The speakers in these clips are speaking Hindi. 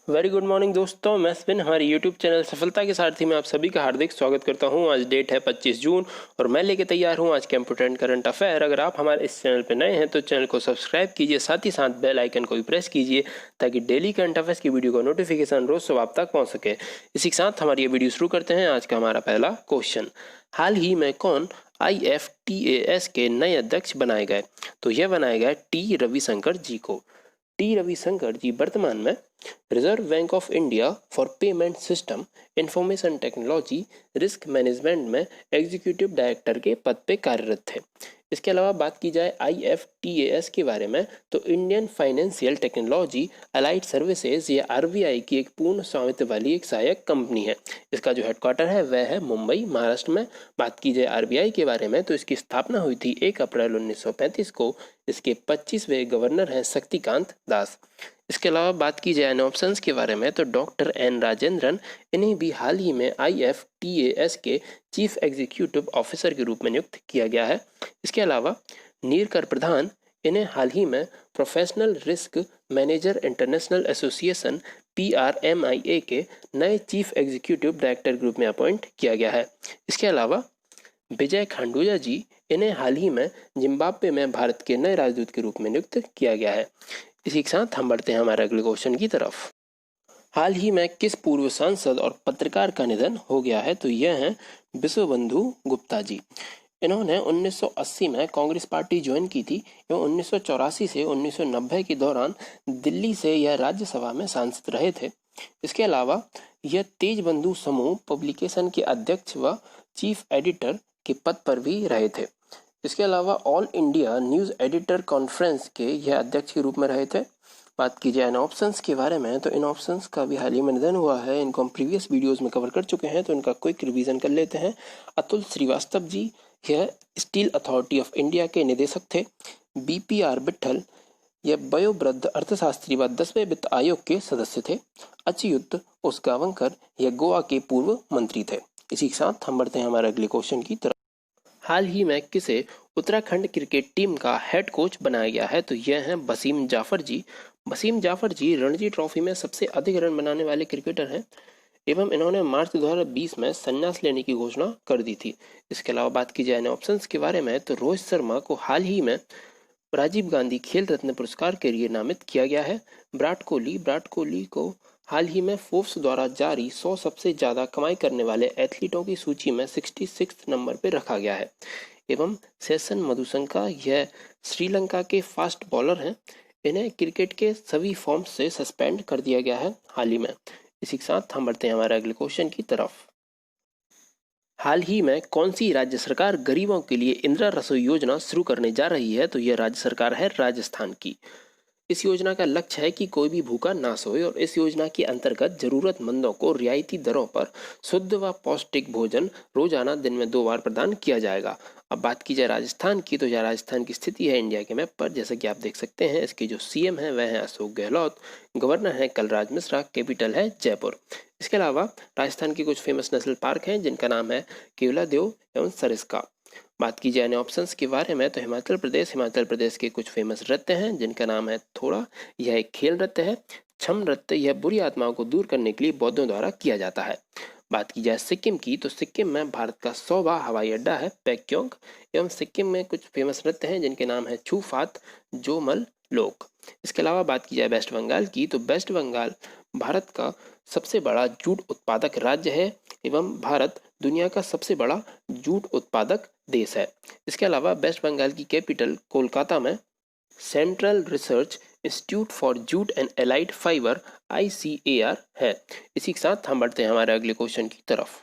वेरी गुड मॉर्निंग दोस्तों, मैं स्पिन हमारे यूट्यूब चैनल सफलता के सारथी में आप सभी का हार्दिक स्वागत करता हूं। आज डेट है 25 जून और मैं लेके तैयार हूं आज के इम्पोर्टेंट करंट अफेयर। अगर आप हमारे इस चैनल पर नए हैं तो चैनल को सब्सक्राइब कीजिए, साथ ही साथ बेल आइकन को भी प्रेस कीजिए ताकि डेली करंट अफेयर्स की वीडियो का नोटिफिकेशन रोज सुबह आप तक पहुँच सके। इसी के साथ हमारी ये वीडियो शुरू करते हैं। आज का हमारा पहला क्वेश्चन, हाल ही में कौन IFTAS के नए अध्यक्ष बनाए गए? तो यह बनाए गए टी रविशंकर जी को। टी रविशंकर जी वर्तमान में reserve bank of India for payment system information technology risk management में एग्जीक्यूटिव डायरेक्टर के पद पे कार्यरत थे। इसके अलावा बात की जाए IFTAS के बारे में तो Indian financial technology allied services या RBI की एक पूर्ण स्वामित्व वाली एक सहायक कंपनी है। इसका जो हेडक्वार्टर है वह है मुंबई, महाराष्ट्र में। बात की जाए RBI के बारे में तो इसकी स्थापना हुई थी 1 अप्रैल 1935 को। इसके 25वें गवर्नर हैं शक्तिकांत दास। इसके अलावा बात की जाए ऑप्शंस के बारे में तो डॉक्टर N राजेंद्रन, इन्हें भी हाल ही में IFTAS के चीफ एग्जीक्यूटिव ऑफिसर के रूप में नियुक्त किया गया है। इसके अलावा नीरकर प्रधान, इन्हें हाल ही में professional risk manager international association PRMIA के नए चीफ एग्जीक्यूटिव डायरेक्टर के रूप में अपॉइंट किया गया है। इसके अलावा विजय खांडूजा जी, इन्हें हाल ही में जिम्बाब्वे में भारत के नए राजदूत के रूप में नियुक्त किया गया है। इसी के साथ हम बढ़ते हैं हमारे अगले क्वेश्चन की तरफ। हाल ही में किस पूर्व सांसद और पत्रकार का निधन हो गया है? तो यह हैं विश्वबंधु गुप्ता जी। इन्होंने 1980 में कांग्रेस पार्टी ज्वाइन की थी एवं 1984 से 1990 के दौरान दिल्ली से यह राज्यसभा में सांसद रहे थे। इसके अलावा यह तेज बंधु समूह पब्लिकेशन के अध्यक्ष व चीफ एडिटर के पद पर भी रहे थे। इसके अलावा all India news editor conference के यह अध्यक्ष के रूप में रहे थे। बात की जाए इन ऑप्शंस के बारे में तो इन ऑप्शंस का भी हाल ही में निधन हुआ है। इनको हम प्रीवियस वीडियोस में कवर कर चुके हैं, तो इनका क्विक रिवीजन कर लेते हैं। अतुल श्रीवास्तव जी, यह स्टील अथॉरिटी ऑफ इंडिया के निदेशक थे। BPR विट्ठल, यह वयोवृद्ध अर्थशास्त्री व 10वें वित्त आयोग के सदस्य थे। अच्युत उसगावंकर, यह गोवा के पूर्व मंत्री थे। इसी के साथ हम बढ़ते हैं हमारे अगले क्वेश्चन की तरफ। हाल ही में किसे उत्तराखंड क्रिकेट टीम का हेड कोच बनाया गया है? तो यह हैं वसीम जाफर जी। वसीम जाफर जी रणजी ट्रॉफी में सबसे अधिक रन बनाने वाले क्रिकेटर हैं एवं इन्होंने मार्च 2020 में संन्यास लेने की घोषणा कर दी थी। इसके अलावा बात की जाए ऑप्शंस के बारे में तो रोहित शर्मा को हाल ही में राजीव गांधी खेल रत्न पुरस्कार के लिए नामित किया गया है। विराट कोहली को हाल ही में फोर्ब्स द्वारा जारी 100 सबसे ज्यादा कमाई करने वाले एथलीटों की सूची में 66 नंबर पर रखा गया है। एवं सेशन मधुशंका, यह श्रीलंका के फास्ट बॉलर हैं। इन्हें क्रिकेट के सभी फॉर्म्स से सस्पेंड कर दिया गया है हाल ही में। इसी के साथ हम बढ़ते हैं हमारे अगले क्वेश्चन की तरफ। हाल ही में कौन सी राज्य सरकार गरीबों के लिए इंदिरा रसोई योजना शुरू करने जा रही है? तो यह राज्य सरकार है राजस्थान की। इस योजना का लक्ष्य है कि कोई भी भूखा ना सोए और इस योजना के अंतर्गत जरूरतमंदों को रियायती दरों पर शुद्ध व पौष्टिक भोजन रोजाना दिन में 2 बार प्रदान किया जाएगा। अब बात की जाए राजस्थान की तो यह राजस्थान की स्थिति है इंडिया के मैप पर, जैसा कि आप देख सकते हैं। इसके जो CM है वह है अशोक गहलोत, गवर्नर है कलराज मिश्रा, कैपिटल है जयपुर। इसके अलावा राजस्थान के कुछ फेमस नेशनल पार्क हैं जिनका नाम है केवलादेव एवं सरिस्का। बात की जाए ऑप्शंस के बारे में तो हिमाचल प्रदेश के कुछ फेमस नृत्य हैं जिनका नाम है थोड़ा, यह एक खेल नृत्य है। छम नृत्य, यह बुरी आत्माओं को दूर करने के लिए बौद्धों द्वारा किया जाता है। बात की जाए सिक्किम की तो सिक्किम में भारत का 100वां हवाई अड्डा है पैक्योंग। एवं सिक्किम में कुछ फेमस नृत्य हैं जिनके नाम है छूफात, जोमल लोक। इसके अलावा बात की जाए वेस्ट बंगाल की तो वेस्ट बंगाल भारत का सबसे बड़ा जूट उत्पादक राज्य है एवं भारत दुनिया का सबसे बड़ा जूट उत्पादक देश है। इसके अलावा वेस्ट बंगाल की कैपिटल कोलकाता में central research institute for jute and allied fibre ICAR है। इसी के साथ हम बढ़ते हैं हमारे अगले क्वेश्चन की तरफ।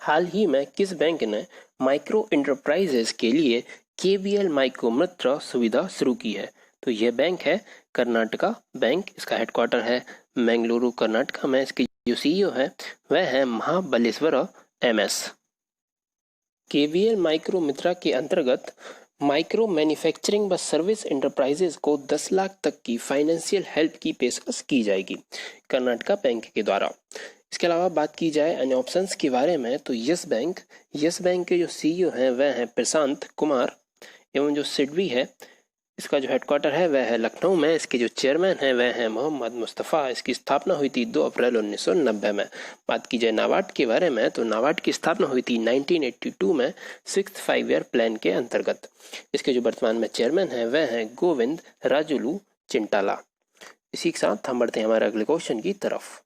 हाल ही में किस बैंक ने माइक्रो इंटरप्राइजेस के लिए KVL माइक्रो मित्र सुविधा शुरू की है? तो यह बैंक है कर्नाटका बैंक। इसका हेडक्वार्टर है मैंगलुरु कर्नाटका में। इसके जो CEO है वह है महाबलेश्वर MS। KVL माइक्रो मित्रा के अंतर्गत माइक्रो मैन्युफैक्चरिंग व सर्विस एंटरप्राइजेज को 10 लाख तक की फाइनेंशियल हेल्प की पेशकश की जाएगी कर्नाटका बैंक के द्वारा। इसके अलावा बात की जाए अन्य ऑप्शंस के बारे में तो यस बैंक के जो CEO हैं वह हैं प्रशांत कुमार एवं जो सिडवी है इसका जो हेडक्वार्टर है वह है लखनऊ में। इसके जो चेयरमैन हैं वह हैं मोहम्मद मुस्तफ़ा। इसकी स्थापना हुई थी 2 अप्रैल 1990 में। बात की जाए नाबार्ड के बारे में तो नाबार्ड की स्थापना हुई थी 1982 में 6th 5-year प्लान के अंतर्गत। इसके जो वर्तमान में चेयरमैन हैं वह हैं गोविंद राजुलू चिंटाला। इसी के साथ हम बढ़ते हैं हमारे अगले क्वेश्चन की तरफ।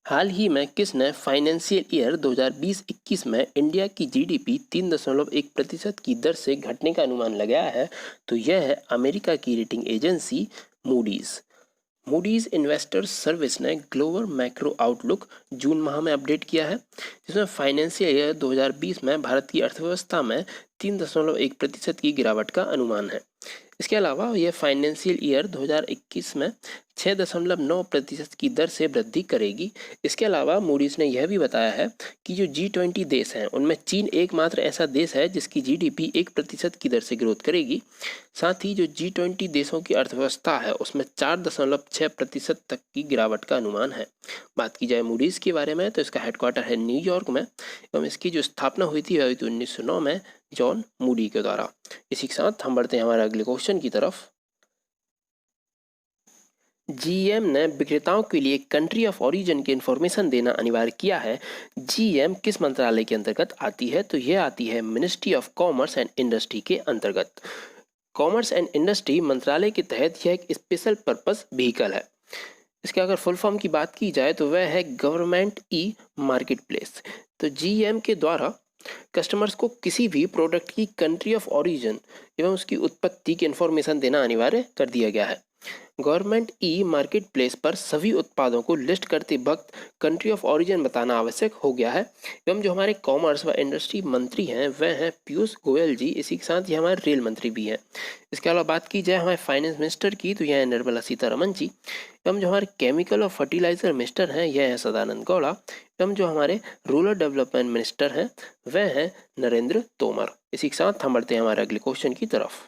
हाल ही में किसने फाइनेंशियल ईयर 2020-21 में इंडिया की जीडीपी 3.1% की दर से घटने का अनुमान लगाया है? तो यह है अमेरिका की rating agency Moody's investors service ने ग्लोबल मैक्रो आउटलुक जून माह में अपडेट किया है, जिसमें फाइनेंशियल ईयर 2020 में भारत की अर्थव्यवस्था में 3.1% की गिरावट का अनुमान है। इसके अलावा यह फाइनेंशियल ईयर 2021 में 6.9% की दर से वृद्धि करेगी। इसके अलावा मूडीज ने यह भी बताया है कि जो G20 देश हैं उनमें चीन एकमात्र ऐसा देश है जिसकी जीडीपी 1% की दर से ग्रोथ करेगी। साथ ही जो G20 देशों की अर्थव्यवस्था है उसमें 4.6% तक की गिरावट का अनुमान है। बात की जाए मूडीज के बारे में तो इसका हेडक्वार्टर है न्यूयॉर्क में एवं इसकी जो स्थापना हुई थी 1909 में जॉन मूडी के द्वारा। इसी के साथ हम बढ़ते हैं हमारे अगले क्वेश्चन की तरफ। जीएम ने विक्रेताओं के लिए कंट्री ऑफ ओरिजिन की इंफॉर्मेशन देना अनिवार्य किया है। जीएम किस मंत्रालय के अंतर्गत आती है? तो यह आती है ministry of commerce and industry के अंतर्गत। कॉमर्स एंड इंडस्ट्री मंत्रालय के तहत यह एक स्पेशल पर्पस व्हीकल है। इसके अगर फुल फॉर्म की बात की जाए तो वह है गवर्नमेंट ई मार्केट प्लेस। तो जीएम के द्वारा कस्टमर्स को किसी भी प्रोडक्ट की कंट्री ऑफ ओरिजिन एवं उसकी उत्पत्ति की इंफॉर्मेशन देना अनिवार्य कर दिया गया है। गवर्नमेंट ई मार्केट प्लेस पर सभी उत्पादों को लिस्ट करते वक्त कंट्री ऑफ ओरिजिन बताना आवश्यक हो गया है। एवं जो हमारे कॉमर्स व इंडस्ट्री मंत्री हैं वह हैं पीयूष गोयल जी। इसी के साथ ये हमारे रेल मंत्री भी हैं। इसके अलावा बात की जाए हमारे फाइनेंस मिनिस्टर की तो यह है निर्मला सीतारमण जी। एवं जो हमारे केमिकल और फर्टिलाइजर मिनिस्टर हैं यह है सदानंद गौड़ा। एवं जो हमारे रूरल डेवलपमेंट मिनिस्टर हैं वह हैं नरेंद्र तोमर। इसी के साथ हम बढ़ते हैं हमारे अगले क्वेश्चन की तरफ।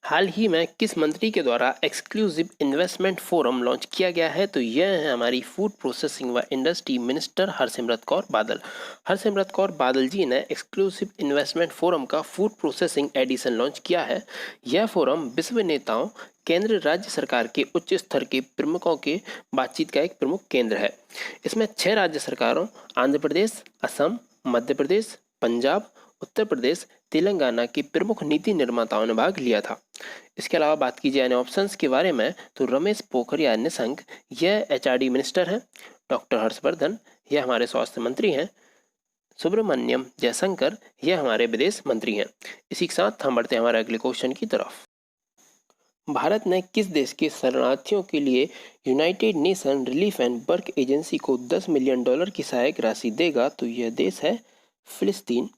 हाल ही में किस मंत्री के द्वारा एक्सक्लूसिव इन्वेस्टमेंट फोरम लॉन्च किया गया है? तो यह है हमारी फूड प्रोसेसिंग व इंडस्ट्री मिनिस्टर हरसिमरत कौर बादल। हरसिमरत कौर बादल जी ने एक्सक्लूसिव इन्वेस्टमेंट फोरम का फूड प्रोसेसिंग एडिशन लॉन्च किया है। यह फोरम विश्व नेताओं, केंद्र राज्य सरकार के उच्च स्तर के प्रमुखों के बातचीत का एक प्रमुख केंद्र है। इसमें 6 राज्य सरकारों आंध्र प्रदेश, असम, मध्य प्रदेश, पंजाब, उत्तर प्रदेश, तेलंगाना के प्रमुख नीति निर्माताओं ने भाग लिया था। इसके अलावा बात की जाए ऑप्शंस के बारे में तो रमेश पोखरियाल निशंक यह एचआरडी मिनिस्टर हैं। डॉक्टर हर्षवर्धन यह हमारे स्वास्थ्य मंत्री हैं। सुब्रमण्यम जयशंकर यह हमारे विदेश मंत्री हैं। इसी के साथ हम बढ़ते हैं हमारे अगले क्वेश्चन की तरफ। भारत ने किस देश के शरणार्थियों के लिए United nation relief and work agency को $10 मिलियन की सहायक राशि देगा? तो यह देश है फिलिस्तीन।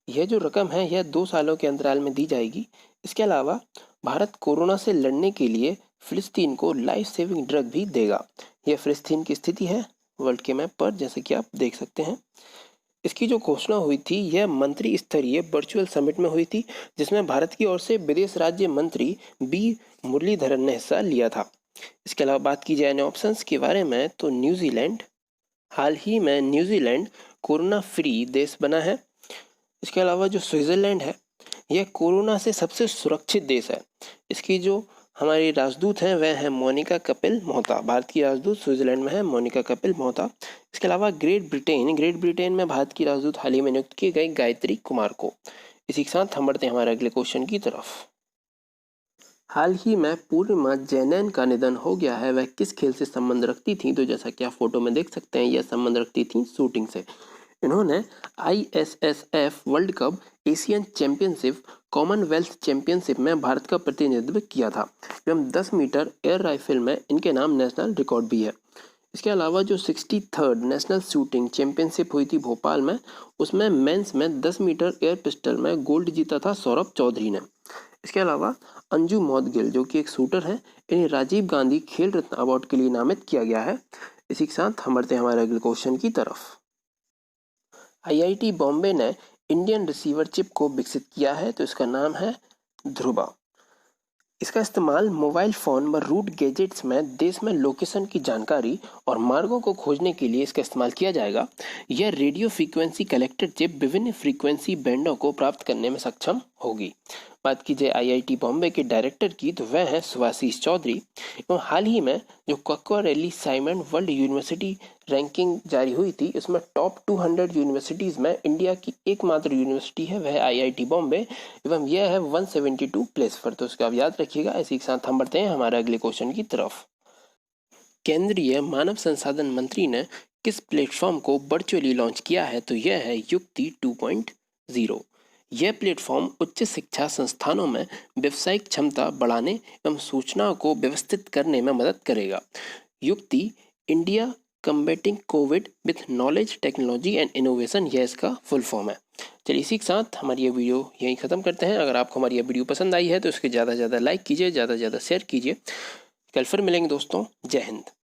यह जो रकम है यह 2 सालों के अंतराल में दी जाएगी। इसके अलावा भारत कोरोना से लड़ने के लिए फिलिस्तीन को लाइफ सेविंग ड्रग भी देगा। यह फिलिस्तीन की स्थिति है वर्ल्ड के मैप पर, जैसे कि आप देख सकते हैं। इसकी जो घोषणा हुई थी यह मंत्री स्तरीय वर्चुअल समिट में हुई थी, जिसमें भारत की ओर से विदेश राज्य मंत्री बी मुरलीधरन ने हिस्सा लिया था। इसके अलावा बात की जाए ऑप्शंस के बारे में तो न्यूजीलैंड, हाल ही में न्यूजीलैंड कोरोना फ्री देश बना है। इसके अलावा जो स्विट्जरलैंड है यह कोरोना से सबसे सुरक्षित देश है। इसकी जो हमारी राजदूत हैं वह है मोनिका कपिल मोहता। भारत की राजदूत स्विट्जरलैंड में है मोनिका कपिल मोहता। इसके अलावा ग्रेट ब्रिटेन में भारत की राजदूत हाल ही में नियुक्त किए गए गायत्री कुमार को। इसी के साथ हम बढ़ते हैं हमारे अगले क्वेश्चन की तरफ। हाल ही में पूर्णिमा जैनन का निधन हो गया है। वह किस खेल से संबंध रखती थी? तो जैसा कि आप फोटो में देख सकते हैं यह संबंध रखती थी शूटिंग से। इन्होंने ISSF world cup, Asian championship, Commonwealth championship में भारत का प्रतिनिधित्व किया था एवं 10 मीटर एयर राइफल में इनके नाम नेशनल रिकॉर्ड भी है। इसके अलावा जो 63rd नेशनल शूटिंग चैंपियनशिप हुई थी भोपाल में, उसमें मेंस में 10 मीटर एयर पिस्टल में गोल्ड जीता था सौरभ चौधरी ने। इसके अलावा अंजू मौदगिल जो कि एक शूटर है, इन्हें राजीव गांधी खेल रत्न अवार्ड के लिए नामित किया गया है। इसी के साथ हम बढ़ते हैं हमारे अगले क्वेश्चन की तरफ। IIT बॉम्बे ने इंडियन रिसीवर चिप को विकसित किया है, तो इसका नाम है ध्रुवा। इसका इस्तेमाल मोबाइल फ़ोन व रूट गैजेट्स में देश में लोकेशन की जानकारी और मार्गों को खोजने के लिए इसका इस्तेमाल किया जाएगा। यह रेडियो फ्रीक्वेंसी कलेक्टेड चिप विभिन्न फ्रीक्वेंसी बैंडों को प्राप्त करने में सक्षम होगी। बात की जाए आईआईटी बॉम्बे के डायरेक्टर की तो वह है सुभाषीष चौधरी। एवं हाल ही में जो क्वाक्वारेली साइमंड वर्ल्ड यूनिवर्सिटी रैंकिंग जारी हुई थी, उसमें टॉप 200 यूनिवर्सिटीज़ में इंडिया की एकमात्र यूनिवर्सिटी है वह आईआईटी बॉम्बे, एवं यह है 172 प्लेस पर। तो उसका आप याद रखिएगा। इसी के साथ हम बढ़ते हैं हमारे अगले क्वेश्चन की तरफ। केंद्रीय मानव संसाधन मंत्री ने किस प्लेटफॉर्म को वर्चुअली लॉन्च किया है? तो यह है युक्ति 2.0। यह प्लेटफॉर्म उच्च शिक्षा संस्थानों में व्यावसायिक क्षमता बढ़ाने एवं सूचनाओं को व्यवस्थित करने में मदद करेगा। युक्ति India कम्बेटिंग Covid with knowledge technology and innovation, यह इसका फुल फॉर्म है। चलिए इसी के साथ हमारी ये वीडियो यहीं ख़त्म करते हैं। अगर आपको हमारी ये वीडियो पसंद आई है तो इसके ज़्यादा से ज़्यादा लाइक कीजिए, ज़्यादा से ज़्यादा शेयर कीजिए। कल फिर मिलेंगे दोस्तों। जय हिंद।